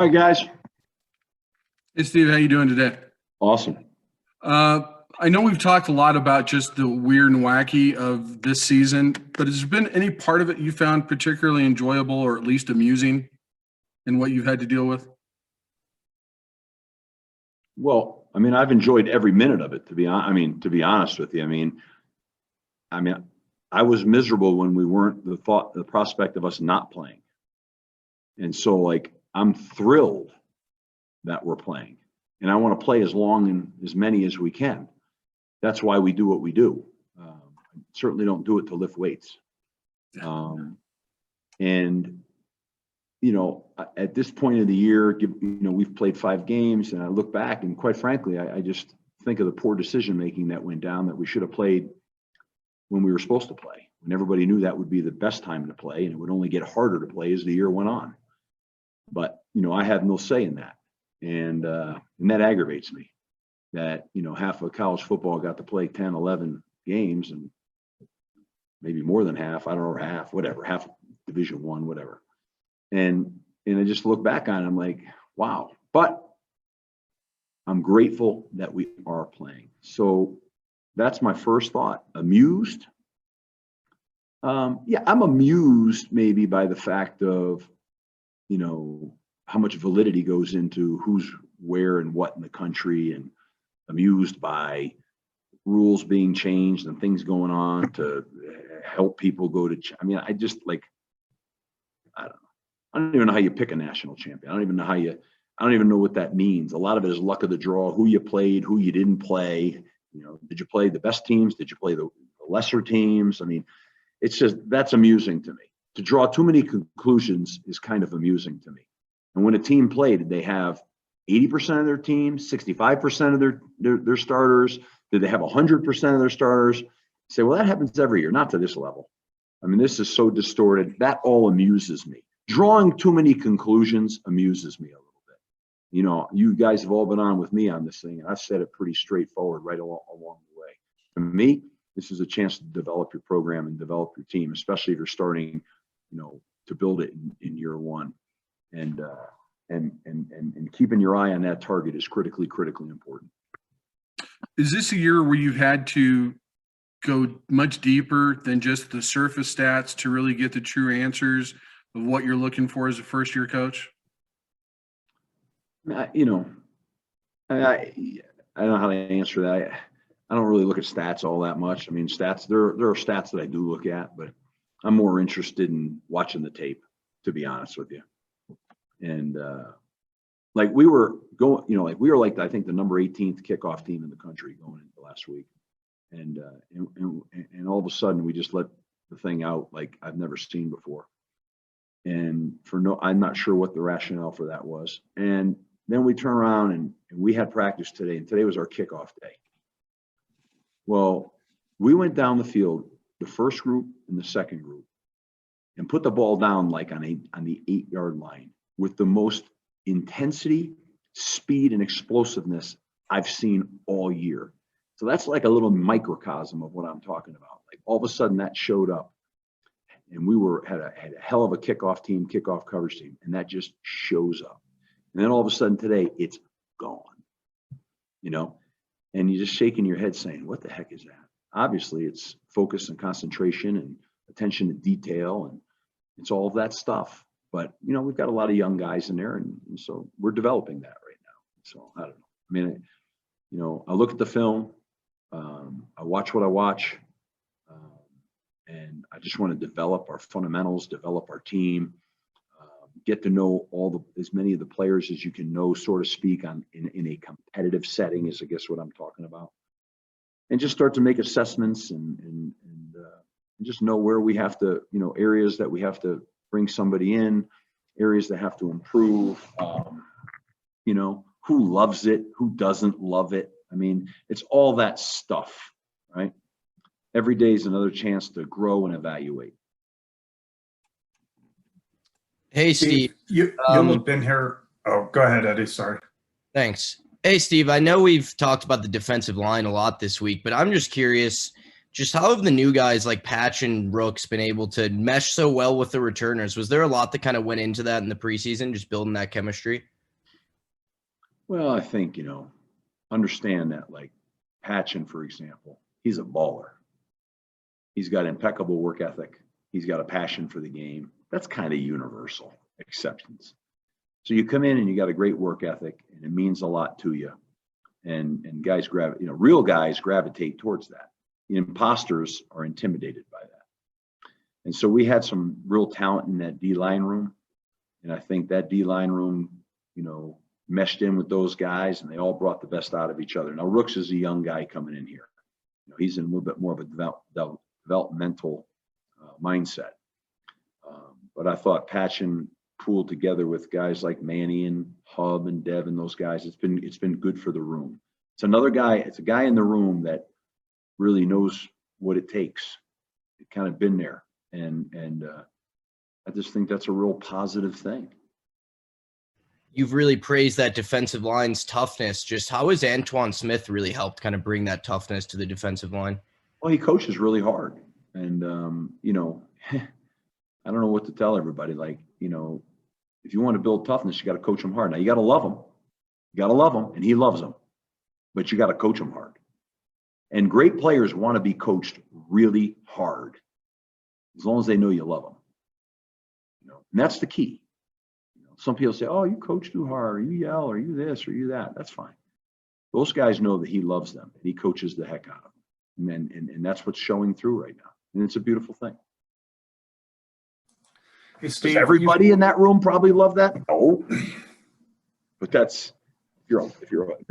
Hi, guys. Hey, Steve, how you doing today? Awesome. I know we've talked a lot about just the weird and wacky of this season, but has there been any part of it you found particularly enjoyable or at least amusing in what you've had to deal with? Well, I've enjoyed every minute of it. To be honest with you, I mean, I was miserable when we weren't the prospect of us not playing, and so like I'm thrilled that we're playing, and I want to play as long and as many as we can. That's why we do what we do. Certainly don't do it to lift weights. And at this point of the year, we've played 5 games, and I look back, and quite frankly, I just think of the poor decision making that went down, that we should have played when we were supposed to play, when everybody knew that would be the best time to play, and it would only get harder to play as the year went on. But I have no say in that, and that aggravates me. That half of college football got to play 10, 11 games, and maybe more than half, I don't know, half Division I, whatever. And I just look back on it, I'm like, wow. But I'm grateful that we are playing. So that's my first thought. Amused? Yeah, I'm amused maybe by the fact of, how much validity goes into who's where and what in the country, and amused by rules being changed and things going on to help people go to. I just like, I don't know. I don't even know how you pick a national champion. I don't even know what that means. A lot of it is luck of the draw, who you played, who you didn't play. Did you play the best teams? Did you play the lesser teams? It's just, that's amusing to me. To draw too many conclusions is kind of amusing to me. And when a team played, did they have 80% of their team, 65% of their starters? Did they have 100% of their starters? Say, well, that happens every year, not to this level. This is so distorted. That all amuses me. Drawing too many conclusions amuses me a little bit. You guys have all been on with me on this thing, and I've said it pretty straightforward right along the way. For me, this is a chance to develop your program and develop your team, especially if you're starting, to build it in year one. And keeping your eye on that target is critically important. Is this a year where you've had to go much deeper than just the surface stats to really get the true answers of what you're looking for as a first-year coach? I don't know how to answer that. I don't really look at stats all that much. Stats, there are stats that I do look at, but I'm more interested in watching the tape, to be honest with you. And we were like I think the number 18th kickoff team in the country going into last week, and all of a sudden we just let the thing out like I've never seen before. And I'm not sure what the rationale for that was. And then we turn around and we had practice today, and today was our kickoff day. Well, we went down the field, the first group and the second group, and put the ball down like on the 8-yard line with the most intensity, speed, and explosiveness I've seen all year. So that's like a little microcosm of what I'm talking about. Like all of a sudden that showed up, and we had a hell of a kickoff coverage team, and that just shows up. And then all of a sudden today it's gone, and you're just shaking your head saying, what the heck is that? Obviously it's focus and concentration and attention to detail, and it's all of that stuff. But we've got a lot of young guys in there, and so we're developing that right now. So I don't know. I look at the film, I watch what I watch, and I just want to develop our fundamentals, develop our team, get to know as many of the players as you can know, so to speak, in a competitive setting is I guess what I'm talking about, and just start to make assessments and just know where we have to, areas that we have to bring somebody in, areas that have to improve, who loves it, who doesn't love it. It's all that stuff, right? Every day is another chance to grow and evaluate. Hey, Steve. You'll have been here. Oh, go ahead, Eddie. Sorry. Thanks. Hey, Steve, I know we've talked about the defensive line a lot this week, but I'm just curious, just how have the new guys like Patch and Brooks been able to mesh so well with the returners? Was there a lot that kind of went into that in the preseason, just building that chemistry? Well, I think, understand that, like Patchen, for example, he's a baller. He's got impeccable work ethic. He's got a passion for the game. That's kind of universal acceptance. So you come in and you got a great work ethic, and it means a lot to you. And guys real guys gravitate towards that. The imposters are intimidated by that. And so we had some real talent in that D-line room. And I think that D-line room, meshed in with those guys, and they all brought the best out of each other. Now, Rooks is a young guy coming in here. He's in a little bit more of a developmental mindset. But I thought Patchen pooled together with guys like Manny and Hub and Dev and those guys. It's been good for the room. It's another guy. It's a guy in the room that really knows what it takes. It kind of been there, and I just think that's a real positive thing. You've really praised that defensive line's toughness. Just how has Antoine Smith really helped kind of bring that toughness to the defensive line? Well, he coaches really hard, and I don't know what to tell everybody. Like, if you want to build toughness, you got to coach them hard. Now you got to love them. You got to love them, and he loves them, but you got to coach them hard. And great players want to be coached really hard, as long as they know you love them. And that's the key. Some people say, "Oh, you coach too hard, or you yell, or you this, or you that." That's fine. Those guys know that he loves them, and he coaches the heck out of them, and that's what's showing through right now, and it's a beautiful thing. Hey, Steve, Does everybody in that room probably love that? No, but that's if you're a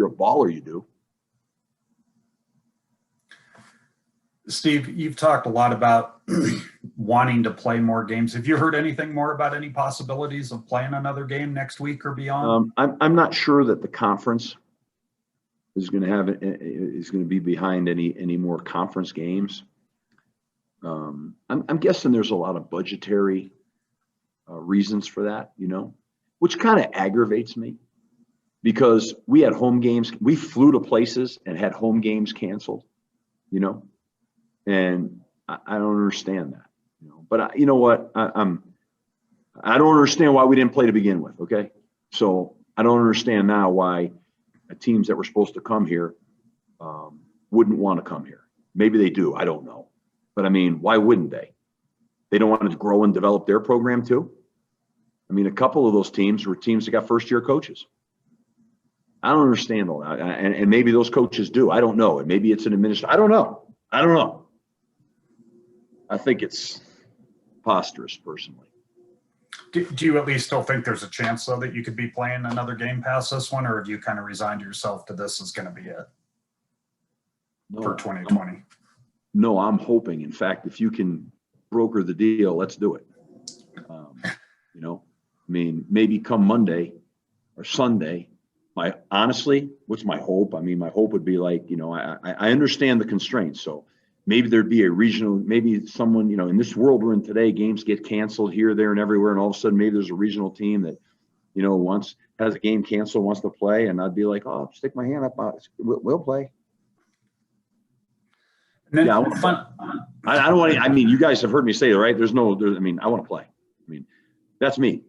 baller, you do. Steve, you've talked a lot about wanting to play more games. Have you heard anything more about any possibilities of playing another game next week or beyond? I'm not sure that the conference is going to be behind any more conference games. I'm guessing there's a lot of budgetary reasons for that, which kind of aggravates me, because we had home games. We flew to places and had home games canceled, and I don't understand that, but you know what? I don't understand why we didn't play to begin with. Okay. So I don't understand now why teams that were supposed to come here wouldn't want to come here. Maybe they do. I don't know. But I mean, why wouldn't they? They don't want to grow and develop their program too. I mean, a couple of those teams were teams that got first-year coaches. I don't understand all that. And maybe those coaches do. I don't know. And maybe it's an administration. I don't know. I think it's preposterous, personally. Do you at least still think there's a chance, though, that you could be playing another game past this one, or do you kind of resigned yourself to this is going to be it for 2020? No, I'm hoping. In fact, if you can broker the deal, let's do it. I mean, maybe come Monday or Sunday. Honestly, what's my hope? I mean, my hope would be like, I understand the constraints. So maybe there'd be a regional, maybe someone, in this world we're in today, games get canceled here, there, and everywhere. And all of a sudden, maybe there's a regional team that, has a game canceled, wants to play. And I'd be like, oh, stick my hand up. We'll play. Yeah, I don't want to, you guys have heard me say it, right? I want to play. That's me.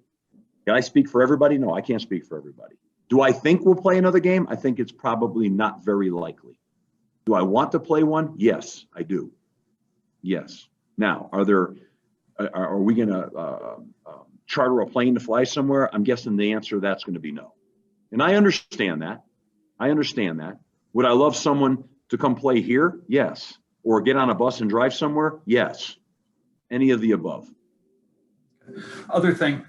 Can I speak for everybody? No, I can't speak for everybody. Do I think we'll play another game? I think it's probably not very likely. Do I want to play one? Yes, I do. Yes. Now, are we going to charter a plane to fly somewhere? I'm guessing the answer to that's going to be no. And I understand that. Would I love someone to come play here? Yes. Or get on a bus and drive somewhere? Yes. Any of the above. Other thing,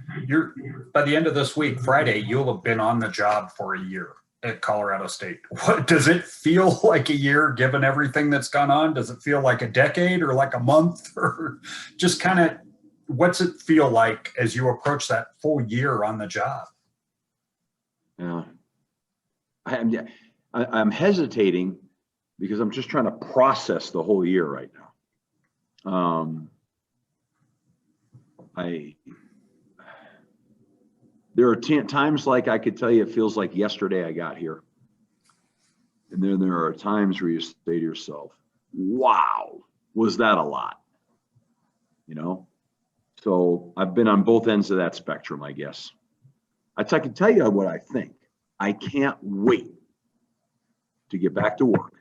by the end of this week, Friday, you'll have been on the job for a year at Colorado State. What does it feel like a year given everything that's gone on? Does it feel like a decade or like a month, or just kind of what's it feel like as you approach that full year on the job? Yeah, I'm hesitating because I'm just trying to process the whole year right now. There are times like I could tell you it feels like yesterday I got here. And then there are times where you say to yourself, wow, was that a lot? So I've been on both ends of that spectrum, I guess. I can tell you what I think. I can't wait to get back to work.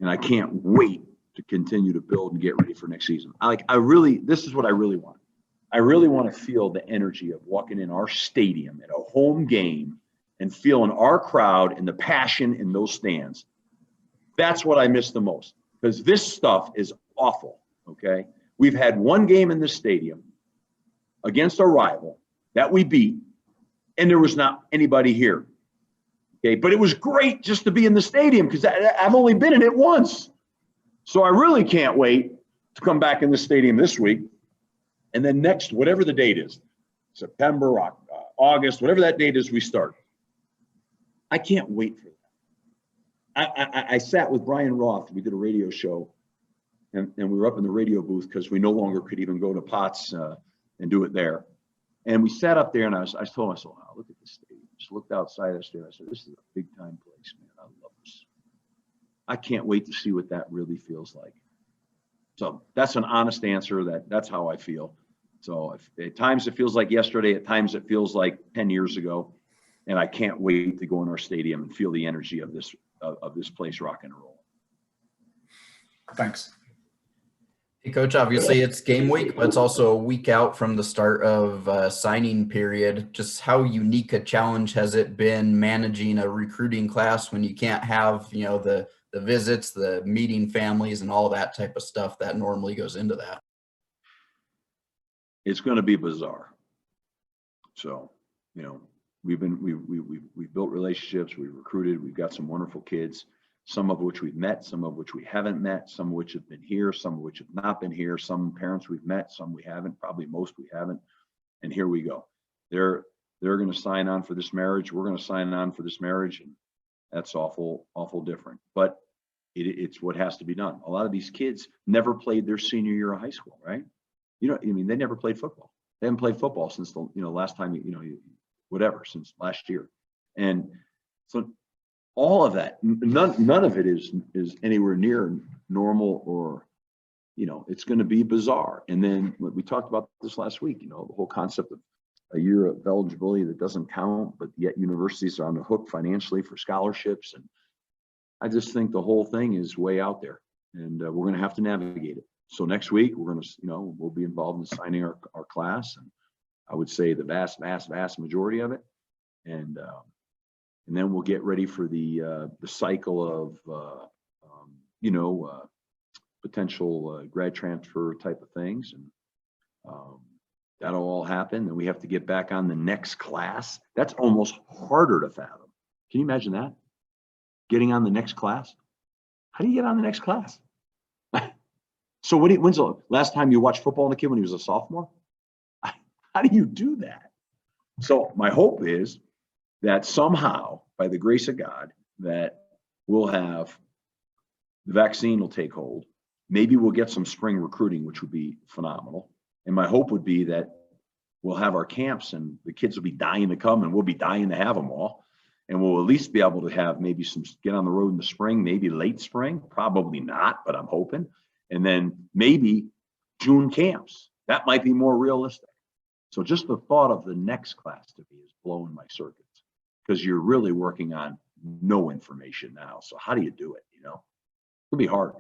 And I can't wait to continue to build and get ready for next season. This is what I really want. I really want to feel the energy of walking in our stadium at a home game and feeling our crowd and the passion in those stands. That's what I miss the most, because this stuff is awful, okay? We've had one game in this stadium against a rival that we beat, and there was not anybody here, okay? But it was great just to be in the stadium because I've only been in it once. So I really can't wait to come back in the stadium this week. And then next, whatever the date is, September, August, whatever that date is, we start. I can't wait for that. I sat with Brian Roth. We did a radio show, and we were up in the radio booth because we no longer could even go to Potts and do it there. And we sat up there, and I told myself, oh, look at this stadium. Just looked outside us there. I said, this is a big-time place, man. I love this. I can't wait to see what that really feels like. So that's an honest answer. That's how I feel. So at times it feels like yesterday, at times it feels like 10 years ago, and I can't wait to go in our stadium and feel the energy of this place rock and roll. Thanks. Hey, Coach, obviously it's game week, but it's also a week out from the start of signing period. Just how unique a challenge has it been managing a recruiting class when you can't have, the visits, the meeting families, and all that type of stuff that normally goes into that? It's going to be bizarre. So, we've built relationships, we've recruited, we've got some wonderful kids, some of which we've met, some of which we haven't met, some of which have been here, some of which have not been here, some parents we've met, some we haven't, probably most we haven't. And here we go. They're going to sign on for this marriage. We're going to sign on for this marriage. And that's awful different. But it's what has to be done. A lot of these kids never played their senior year of high school, right? They never played football. They haven't played football since the last time since last year. And so all of that, none of it is anywhere near normal, or it's going to be bizarre. And then we talked about this last week, the whole concept of a year of eligibility that doesn't count, but yet universities are on the hook financially for scholarships. And I just think the whole thing is way out there, and we're going to have to navigate it. So next week we're going to, we'll be involved in signing our class, and I would say the vast majority of it, and then we'll get ready for the cycle of potential grad transfer type of things, and that'll all happen. Then we have to get back on the next class. That's almost harder to fathom. Can you imagine that? Getting on the next class? How do you get on the next class? So when's the last time you watched football in a kid when he was a sophomore? How do you do that? So my hope is that somehow, by the grace of God, that we'll have the vaccine will take hold. Maybe we'll get some spring recruiting, which would be phenomenal. And my hope would be that we'll have our camps and the kids will be dying to come, and we'll be dying to have them all. And we'll at least be able to have maybe some get on the road in the spring, maybe late spring, probably not, but I'm hoping. And then maybe June camps. That might be more realistic. So just the thought of the next class to me is blowing my circuits, because you're really working on no information now. So how do you do it? It'll be hard.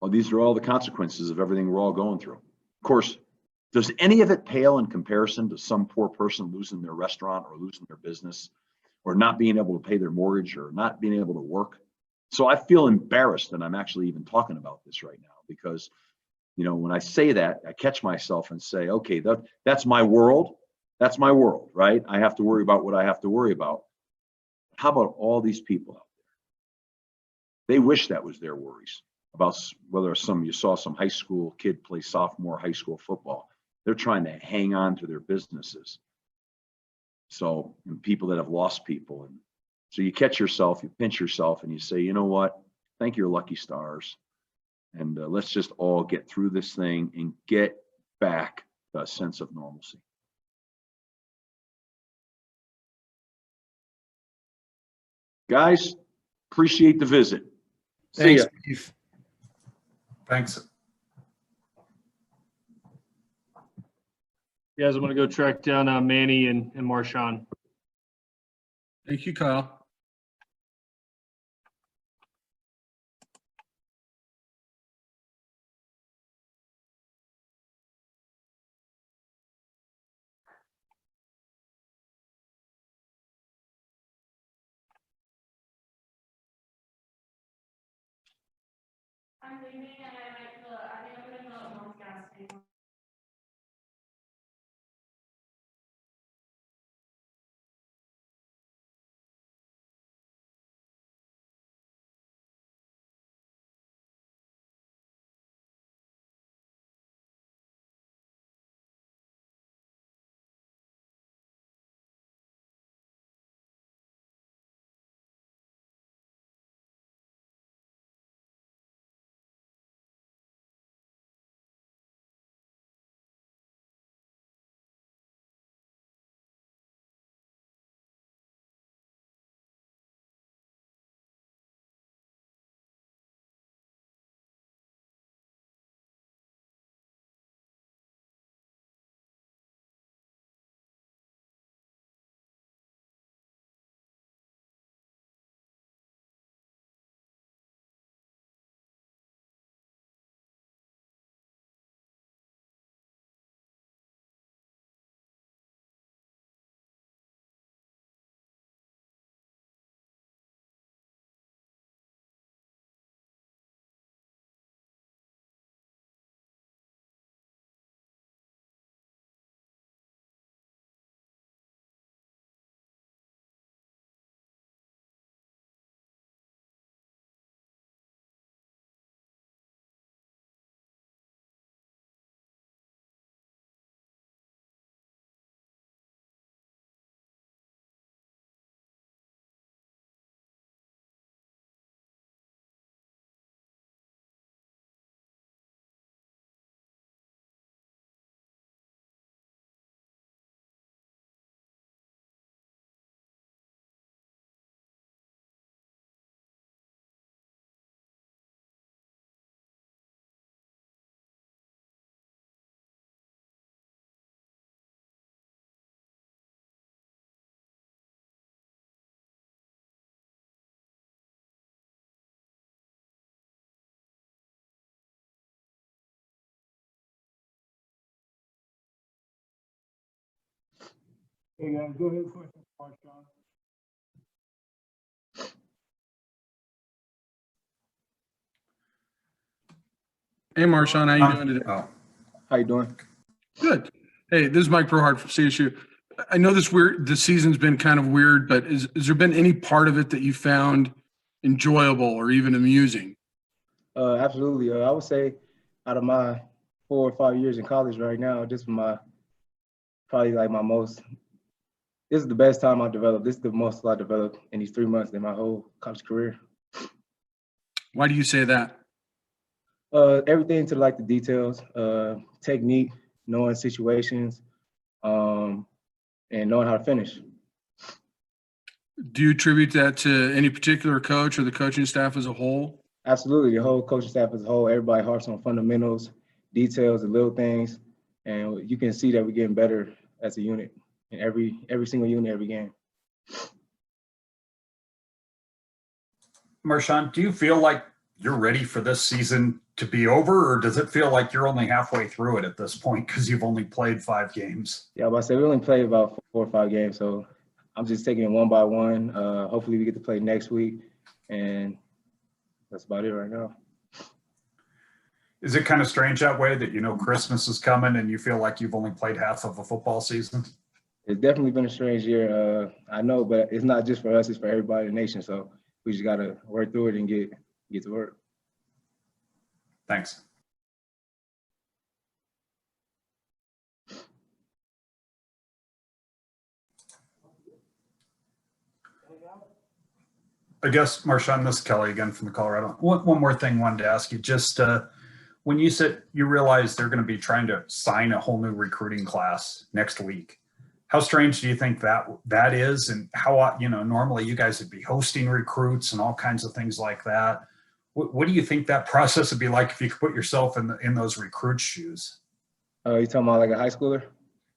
Well, these are all the consequences of everything we're all going through. Of course, does any of it pale in comparison to some poor person losing their restaurant or losing their business or not being able to pay their mortgage or not being able to work? So I feel embarrassed that I'm actually even talking about this right now, because, when I say that, I catch myself and say, okay, that's my world. That's my world, right? I have to worry about what I have to worry about. How about all these people out there? They wish that was their worries about whether you saw some high school kid play sophomore high school football. They're trying to hang on to their businesses. So, and people that have lost people. And so you catch yourself, you pinch yourself, and you say, you know what? Thank your lucky stars. And let's just all get through this thing and get back to a sense of normalcy. Guys, appreciate the visit. See ya. Thanks, Steve. Thanks. You guys want to go track down Manny and Marshaun. Thank you, Kyle. I'm leaving and I think I'm gonna go home gas station. Hey guys, go ahead, question for Marshaun. Hey, Marshaun, how you doing today? Oh, How you doing? Good. Hey, this is Mike Prohart from CSU. I know this season's been kind of weird, but is there been any part of it that you found enjoyable or even amusing? Absolutely. I would say out of my 4 or 5 years in college right now, this is probably like my most, this is the best time I've developed. This is the most I developed in these 3 months in my whole college career. Why do you say that? Everything to like the details, technique, knowing situations, and knowing how to finish. Do you attribute that to any particular coach or the coaching staff as a whole? Absolutely. The whole coaching staff as a whole, everybody harps on fundamentals, details, the little things. And you can see that we're getting better as a unit in every single unit, every game. Marshaun, do you feel like you're ready for this season to be over, or does it feel like you're only halfway through it at this point because you've only played 5 games? Yeah, but I said we only played about 4 or 5 games, so I'm just taking it one by one. Hopefully we get to play next week, and that's about it right now. Is it kind of strange that way that you know Christmas is coming and you feel like you've only played half of a football season? It's definitely been a strange year. I know, but it's not just for us; it's for everybody in the nation. So we just gotta work through it and get to work. Thanks. I guess, Marshaun, this is Kelly again from the Colorado. One more thing I wanted to ask you. Just when you said you realize they're going to be trying to sign a whole new recruiting class next week, how strange do you think that is? And how, normally you guys would be hosting recruits and all kinds of things like that. What do you think that process would be like if you could put yourself in those recruits' shoes? You talking about like a high schooler?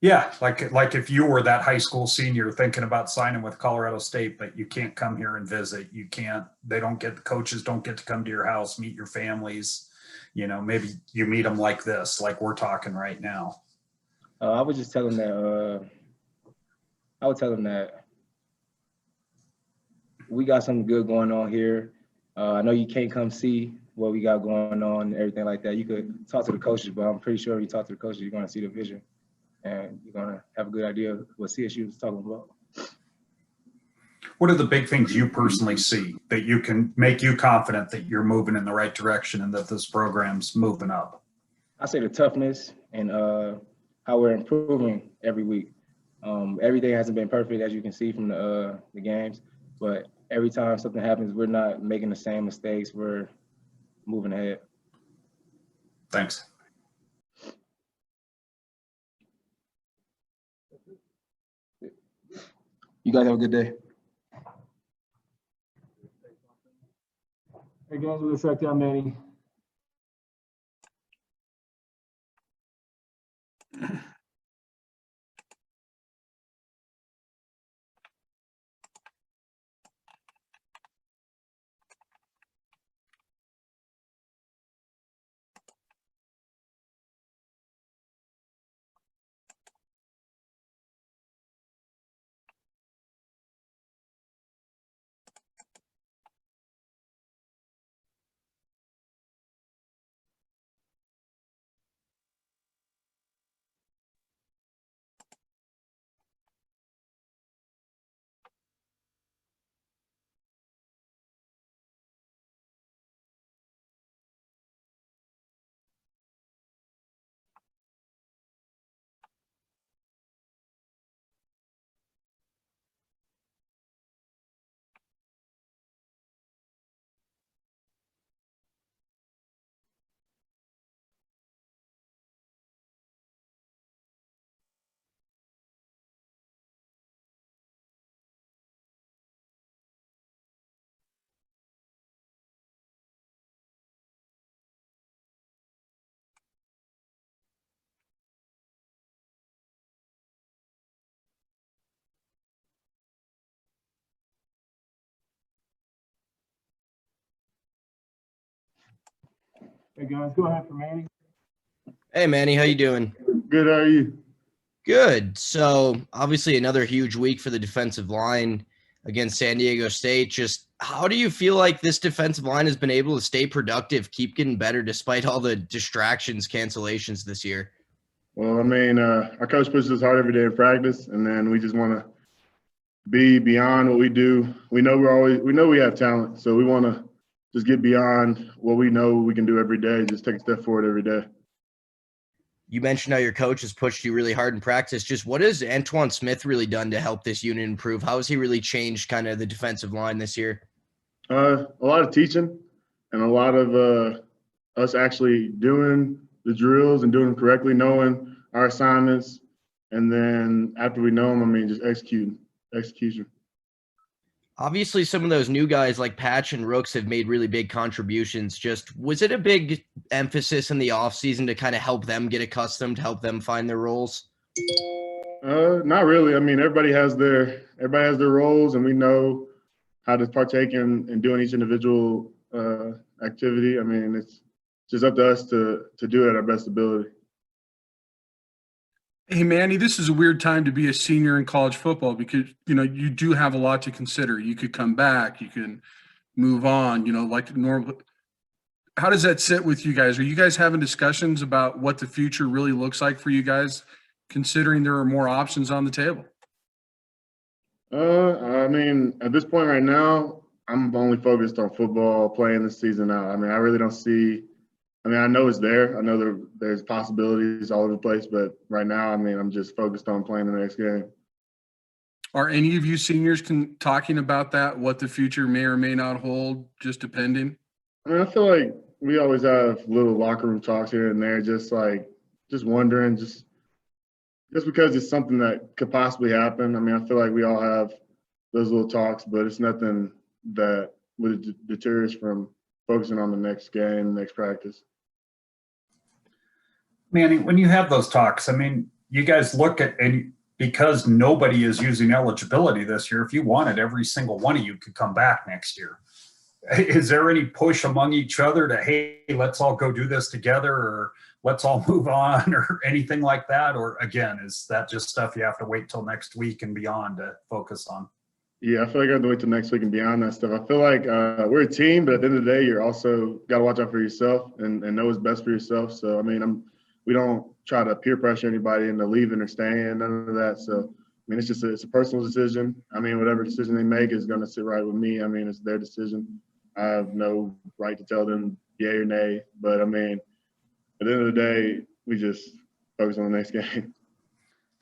Yeah, like if you were that high school senior thinking about signing with Colorado State, but you can't come here and visit. You can't. They don't get the coaches don't get to come to your house, meet your families. You know, maybe you meet them like this, like we're talking right now. I would just tell them that. I would tell them that we got something good going on here. I know you can't come see what we got going on and everything like that. You could talk to the coaches, but I'm pretty sure if you talk to the coaches, you're going to see the vision and you're going to have a good idea of what CSU is talking about. What are the big things you personally see that you can make you confident that you're moving in the right direction and that this program's moving up? I say the toughness and how we're improving every week. Everything hasn't been perfect, as you can see from the games, but every time something happens, we're not making the same mistakes. We're moving ahead. Thanks. You guys have a good day. Hey guys, we're gonna track down Manny. Hey guys, go ahead for Manny. Hey, Manny, how you doing? Good, how are you? Good. So obviously another huge week for the defensive line against San Diego State. Just how do you feel like this defensive line has been able to stay productive, keep getting better despite all the distractions, cancellations this year? Well, I mean, our coach pushes us hard every day in practice, and then we just want to be beyond what we do. We know we have talent, so we want to just get beyond what we know we can do every day, just take a step forward every day. You mentioned how your coach has pushed you really hard in practice. Just what has Antoine Smith really done to help this unit improve? How has he really changed kind of the defensive line this year? A lot of teaching and a lot of us actually doing the drills and doing them correctly, knowing our assignments, and then after we know them, I mean, just execution. Obviously, some of those new guys like Patch and Rooks have made really big contributions. Just was it a big emphasis in the offseason to kind of help them get accustomed, help them find their roles? Not really. I mean, everybody has their roles, and we know how to partake in doing each individual activity. I mean, it's just up to us to do it at our best ability. Hey, Manny, this is a weird time to be a senior in college football because, you do have a lot to consider. You could come back, you can move on, like normal. How does that sit with you guys? Are you guys having discussions about what the future really looks like for you guys, considering there are more options on the table? I mean, at this point right now, I'm only focused on football, playing this season out. I mean, I really don't see. I mean, I know it's there. I know there's possibilities all over the place, but right now, I mean, I'm just focused on playing the next game. Are any of you seniors talking about that, what the future may or may not hold, just depending? I mean, I feel like we always have little locker room talks here and there, just wondering, just because it's something that could possibly happen. I mean, I feel like we all have those little talks, but it's nothing that would deter us from focusing on the next game, next practice. Manny, when you have those talks, I mean, you guys look at, and because nobody is using eligibility this year, if you wanted, every single one of you could come back next year. Is there any push among each other to, hey, let's all go do this together, or let's all move on, or anything like that? Or again, is that just stuff you have to wait till next week and beyond to focus on? Yeah, I feel like I have to wait till next week and beyond that stuff. I feel like we're a team, but at the end of the day, you're also got to watch out for yourself and know what's best for yourself. So, I mean, we don't try to peer pressure anybody into leaving or staying, none of that. So, I mean, it's a personal decision. I mean, whatever decision they make is going to sit right with me. I mean, it's their decision. I have no right to tell them yay or nay. But, I mean, at the end of the day, we just focus on the next game.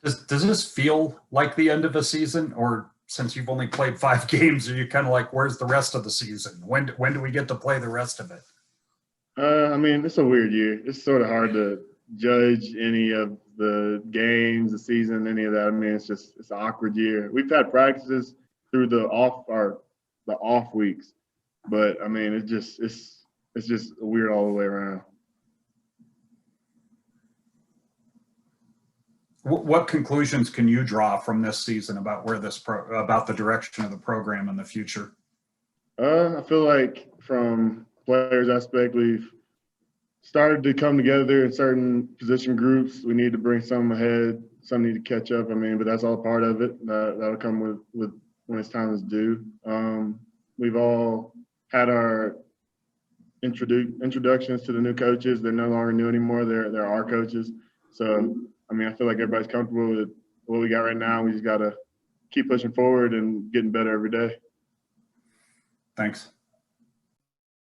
Does this feel like the end of a season, or since you've only played 5 games, are you kind of like, where's the rest of the season? When do we get to play the rest of it? I mean, it's a weird year. It's sort of hard to judge any of the games, the season, any of that. I mean, it's an awkward year. We've had practices through the off weeks, but I mean, it's just weird all the way around. What conclusions can you draw from this season about about the direction of the program in the future? I feel like from players' aspect, we've started to come together in certain position groups. We need to bring some ahead, some need to catch up. I mean, but that's all part of it. That'll come with when its time is due. We've all had our introductions to the new coaches. They're no longer new anymore. They're our coaches. So, I mean, I feel like everybody's comfortable with what we got right now. We just got to keep pushing forward and getting better every day. Thanks.